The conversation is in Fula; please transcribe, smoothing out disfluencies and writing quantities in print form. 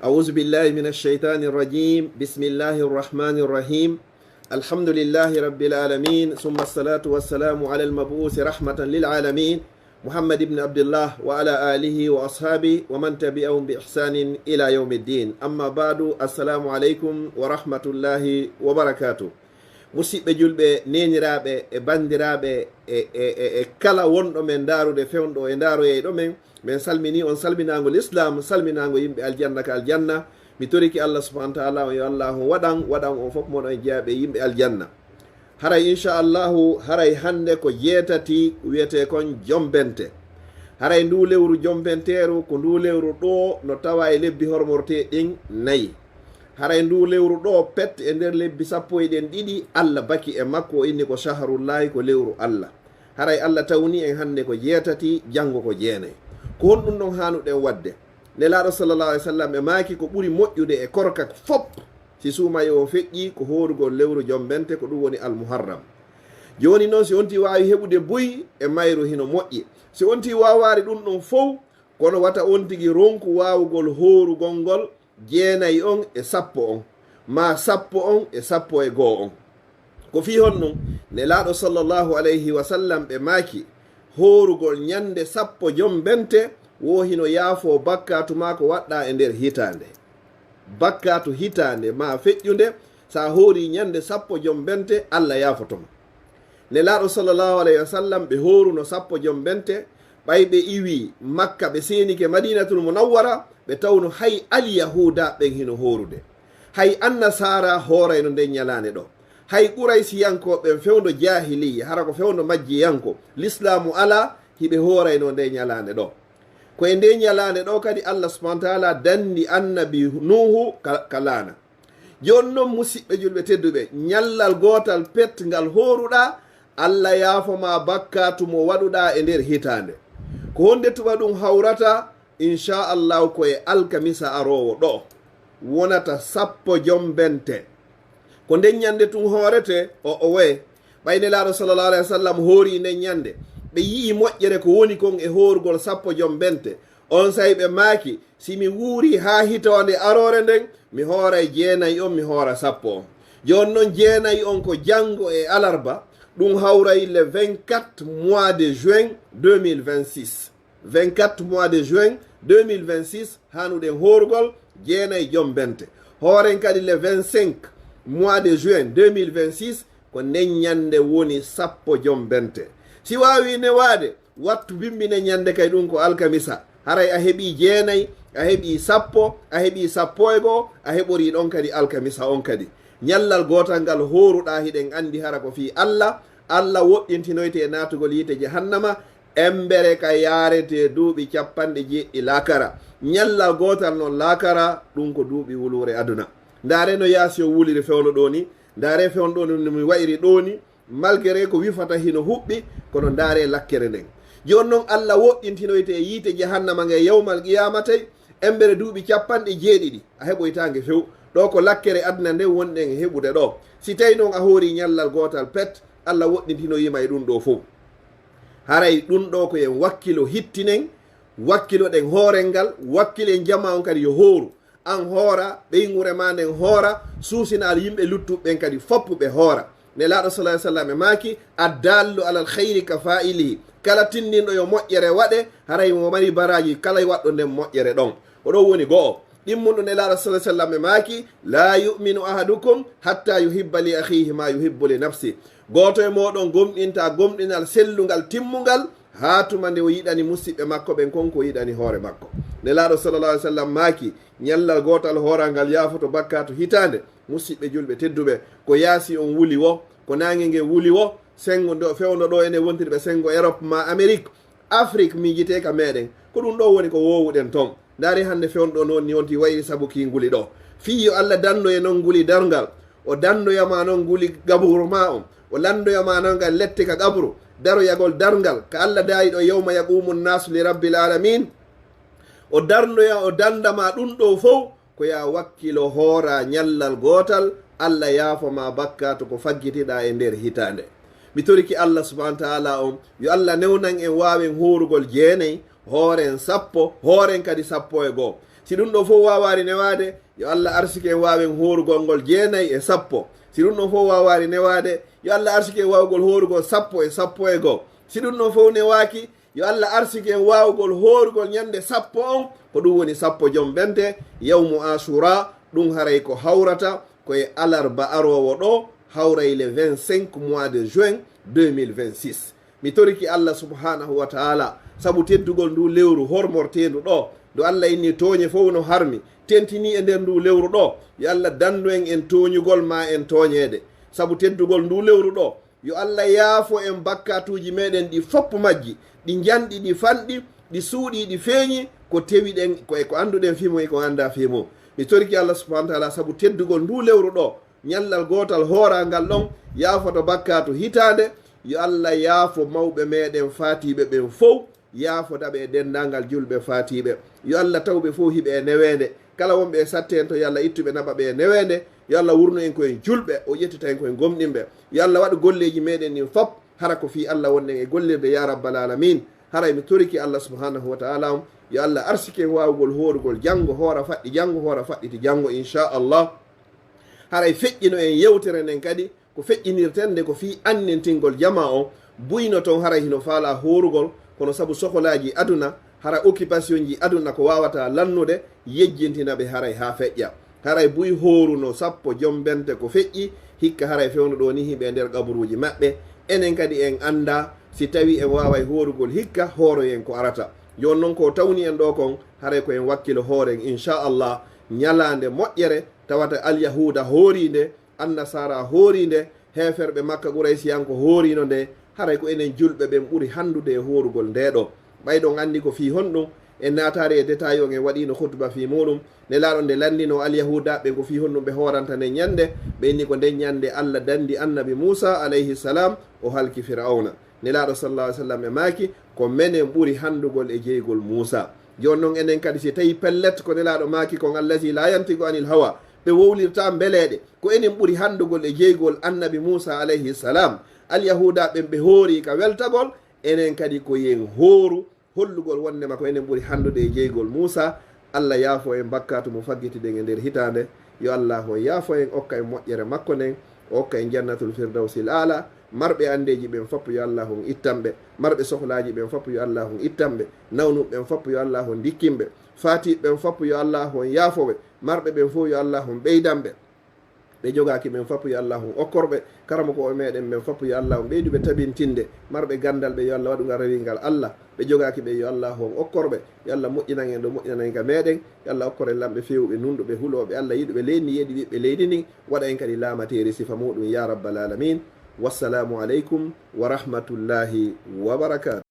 أعوذ بالله من الشيطان الرجيم بسم الله الرحمن الرحيم الحمد لله رب العالمين ثم الصلاة والسلام على المبعوث رحمة للعالمين محمد بن عبد الله وعلى آله وأصحابه ومن تبعهم بإحسان إلى يوم الدين أما بعد السلام عليكم ورحمة الله وبركاته musidɓe julɓe neniraɓe e bandiraɓe e kala wonɗo men darude fewɗo e daroyey ɗo men min salmini on salminago l'islam salminago yimɓe aljanna ka aljanna mi toriki allah subahana taala yo allah waɗan on fof moɗon jeeyaɓe yimɓe aljanna haray inchallahu haray hande ko jeetati wiyete kon jombente haray ndu lewru jombenteru ko ndu lewru ɗo no tawa e lebbi hormorte ɗin nayyi haray ndu lewru ɗo pet e nder lebbi sappo e ɗen ɗiɗi allah baki e makko o inni ko shaharullahi ko lewru allah haray allah tawni en hande ko jeetati janngo ko jeenayi ko honɗum ɗon hanuɗen wadde nelaɗo sallallah alih w sallam e maaki ko ɓuri moƴƴude e korka fop si suumayi o feƴƴi ko horugol lewru jombente ko ɗum woni almuharram joni noon si onti wawi heɓude boyi e mayru hino moƴƴi si onti wawari ɗum ɗon fof kono wata on tigui ronku wawugol horugol ngol jeenayi on e sappo on ma sappo on e sappo e goo on ko fi hon ɗum nelaɗo sallllahu alayhi wa sallam ɓe maaki horugol ñande sappo jombente wohino yaafo bakkatu ma ko waɗɗa e nder hitande bakkatu hitande ma feƴƴude sa hoori ñande sappo jombente allah yaafotoma nelaɗo sallllahu alayhi wa sallam ɓe horuno sappo jombente ɓay ɓe iwi makka ɓe senike madinatul munawwara ɓe tawno hay alyahuda ɓen hino horude hay annasara hoorayno nden ñalande ɗo hay ɓuraysiyankoɓen fewdo jahiliya hara ko fewdo majjiyanko l'islamu ala hiɓe hoorayno nde ñalande ɗo koye nde ñalande ɗo kadi allah subahana taala dandi annabi nuhu ka laana joni noon musidɓe julɓe tedduɓe ñallal gotal pet ngal horuɗa allah yaafoma bakkatu mo waɗuɗa e nder hitande ko honde tuɓa ɗum hawrata inchallahu koye alkamisa arowo ɗo wonata sappo jombente ko nden ñande tun hoorete o waye ɓaynelaɗo sallallah alah wa sallam hoori nden ñande ɓe yii moƴƴere ko woni kon e horugol sappo jombente on sayi ɓe maaki simi wuuri ha hitande arore nden mi hooray jeenayi on mi hoora sappo on joni noon jeenayi on ko janngo e alarba ɗum hawray le 24 mois de juin 2026 24 mois de juin 2026 hanuɗen horugol jeenayi jombente hooren kadi le 25 mois de juin 2026 ko nden ñande woni sappo jombente si wawi newade wattu bimbine ñande kay ɗum ko alkamisa haray a heeɓi jeenayi a heeɓi sappo a heeɓi sappo e goo a heɓori ɗon kadi alkamisa on kadi ñallal gotal ngal horuɗa hiɗen andi hara ko fi allah woɗɗintinoyte e natugol yite jahannama embere ka yarete duuɓi capanɗe jeɗɗi lakara ñallal gotal noon lakara ɗum ko duuɓi wulure aduna ndaare no yaasi o wuliri fewno ɗo ni ndaare fewno ɗo ni mi wayri ɗo ni malgré ko wifata hino huɓɓi kono ndaare lakkere nden joni noon allah woɗɗintinoyte e yiite jahannama nge yawmal qiyamatay embere duuɓi capanɗe jeeɗiɗi a heɓoytange few ɗo ko lakkere aduna nde wonɗen e heɓude ɗo si tawi noon a hoori ñallal gotal pet allah woɗɗintinoyima e ɗum ɗo fof haray ɗum ɗo ko en wakkilo hittinen wakkilo ɗen hoorel ngal wakkilen jama on kadi yo hooru an hoora ɓeygure ma nden hoora suusinal yimɓe luttuɓen kadi foppuɓe hoora nelaɗo salah sallam e maaki addallu alal hayri ka fa'ilihi kala tinninɗo yo moƴƴere waɗe haray mo mari baraji kala waɗɗo nden moƴƴere ɗon oɗo woni go'o ɗimmunɗo nelaɗo salah sallam e maaki la yuminu ahadukum hatta yuhibba li ahihi ma yuhibbu li nafsi goto e moɗon gomɗinta gomɗinal sellungal timmungal ha tuma nde o yiɗani musidɓe makko ɓen konko yiɗani hoore makko nelaɗo sallallah alih w sallam maaki ñallal gotal hooral ngal yaafoto bakkatu hitande musidɓe julɓe tedduɓe ko yaasi on wuli wo ko nangue ngue wuli wo sengo ndo fewno ɗo ene wontirɓe sengo Europe ma Amérique Afrique mijiteka meɗen ko ɗum ɗo woni ko wowuɗen toon ndaari hande fewno ɗo noon ni wonti wayri saabu ki nguli ɗo fiyo allah dandoye noon nguli dargal o dandoyama noon nguli gaburu ma on o landoyama noon ngal lette ka gabru daroyagol dargal ka allah dayi ɗo yawma yaqumu nnasu li rabbil alamin o dardoya o dandama ɗum ɗo fof ko ya wakkilo hoora ñallal gotal allah yaafoma bakkatu ko faggitiɗa e nder hitande mi toriki allah subahana taala on yo allah newnan en wawen horugol jeenayi hooren sappo hooren kadi 11 si ɗum ɗo fof wawari newade yo Allah arsike en wawen horugol ngol 9 e 10 si ɗum ɗon fof wawari newade yo Allah arsike en wawgol horugol 10 e 11 si ɗum ɗon fof newaki yo Allah arsike en wawgol horugol ñande 10 on ko ɗum woni 10 Jombente yawmu Ashura ɗum haray ko hawrata koye alarba arowo ɗo hawray le 25 mois de juin 2026 mi toriki Allah subhanahu wa ta'ala sabu teddugol ndu lewru hormortendu ɗo do Allah inni toñe fof no harmi tentini e nder ndu lewru ɗo yo Allah dandu en toñugol ma en toñede sabu teddugol ndu lewru ɗo yo Allah yaafo en bakkatuji meɗen ɗi fopp majji ɗi janɗi ɗi fanɗi ɗi suuɗi ɗi feeñi ko tewiɗen ko anduɗen fimo e ko anda fimo mi toriki Allah subhanahu wa ta'ala sabu teddugol ndu lewru ɗo ñallal gotal hoorangal ɗon yaafoto bakkatu hitande yo Allah yaafo mawɓe meɗen fatiɓe ɓen fof yaafotaɓe e dendalngal julɓe fatiɓe yo Allah tawɓe fof hiɓe e newede kala wonɓe e satte en to yo Allah ittuɓe naɓaɓe e newede yo Allah wurno en koyen julɓe o ƴettita en koyen gomɗinɓe yo Allah waɗa golleji meɗen ɗin fop hara ko fi Allah wonɗen e gollirde ya rabbal alamin haray mi toriki Allah subhanahu wa ta'ala on yo Allah arsike wawgol horugol janggo hoora faɗɗi janggo hoora faɗɗiti janggo inchallah haray feƴƴino en yewtere nden kadi ko feƴƴinirten nde ko fi annintingol jama o buyno toon haray hino faala horugol kono sabu soholaji aduna hara occupation ji aduna ko wawata lannude yejjintinaɓe haray ha feƴƴa haray buy horuno 10 Jombente ko feƴƴi hikka haray fewno ɗo ni himɓe nder gaburuji maɓɓe enen kadi en anda si tawi en waway horugol hikka hooroyen ko arata yon noon ko tawni en ɗo kon haray ko en wakkilo hooren inchallah ñalande moƴƴere tawata alyahuda hoorinde annasara hoorinde heferɓe makka ɓuraysiyanko hoorino nde haray ko enen julɓe ɓen ɓuri handude e horugol ndeɗo ɓayɗon andi ko fi honɗum en natari e détail on en waɗino khutba fi muɗum ne laaɗo nde landino alyahuda ɓe ko fi honɗum ɓe horanta nde ñande ɓe inni ko nden ñande Allah dandi annabi Musa alayhi salam o halki Fir'auna ne laaɗo sallallahu alih w sallam e maaki ko menen ɓuri handugol e jeygol Musa joni noon enen kadi si tawi pellet ko ne laaɗo maaki kon allazi la yantigo anil hawa ɓe wowlirta beleɗe ko enen ɓuri handugol e jeygol annabi Musa alayhi salam alyahuda ɓen ɓe hoori ka weltagol enen kadi ko yen hooru hollugol wondema ko enen ɓuri handude e jeygol Musa Allah yaafo en bakkatu mo faggitiɗen e nder hitande yo Allah on yaafo en okka en moƴƴere makko nden o okka en jannatul firdawsil ala marɓe andeji ɓen foppo yo Allah on ittanɓe marɓe sohlaji ɓen foppo yo Allah on ittanɓe nawnuɓen foppo yo Allah on dikkinɓe fatiɓɓen foppo yo Allah on yaafoɓe marɓe ɓen fof yo Allah on ɓeydanɓe ɓe jogaki men foppo yo Allah on okkorɓe karama ko o meɗen men foppo yo Allah on ɓeyduɓe tabintinde marɓe gandal ɓe yo Allah waɗuga rewingal Allah ɓe jogaki ɓe yo Allah on okkorɓe yo Allah moƴƴinan en ɗo moƴƴinan ga meɗen yo Allah okkore lamɓe fewɓe nunɗuɓe huloɓe Allah yiɗuɓe leydi yeeɗi wiɓɓe leydi ndin waɗa en kadi laamateri sifa muɗum ya rabbal alamin wassalamu aleykum wa rahmatullahi wa barakatuh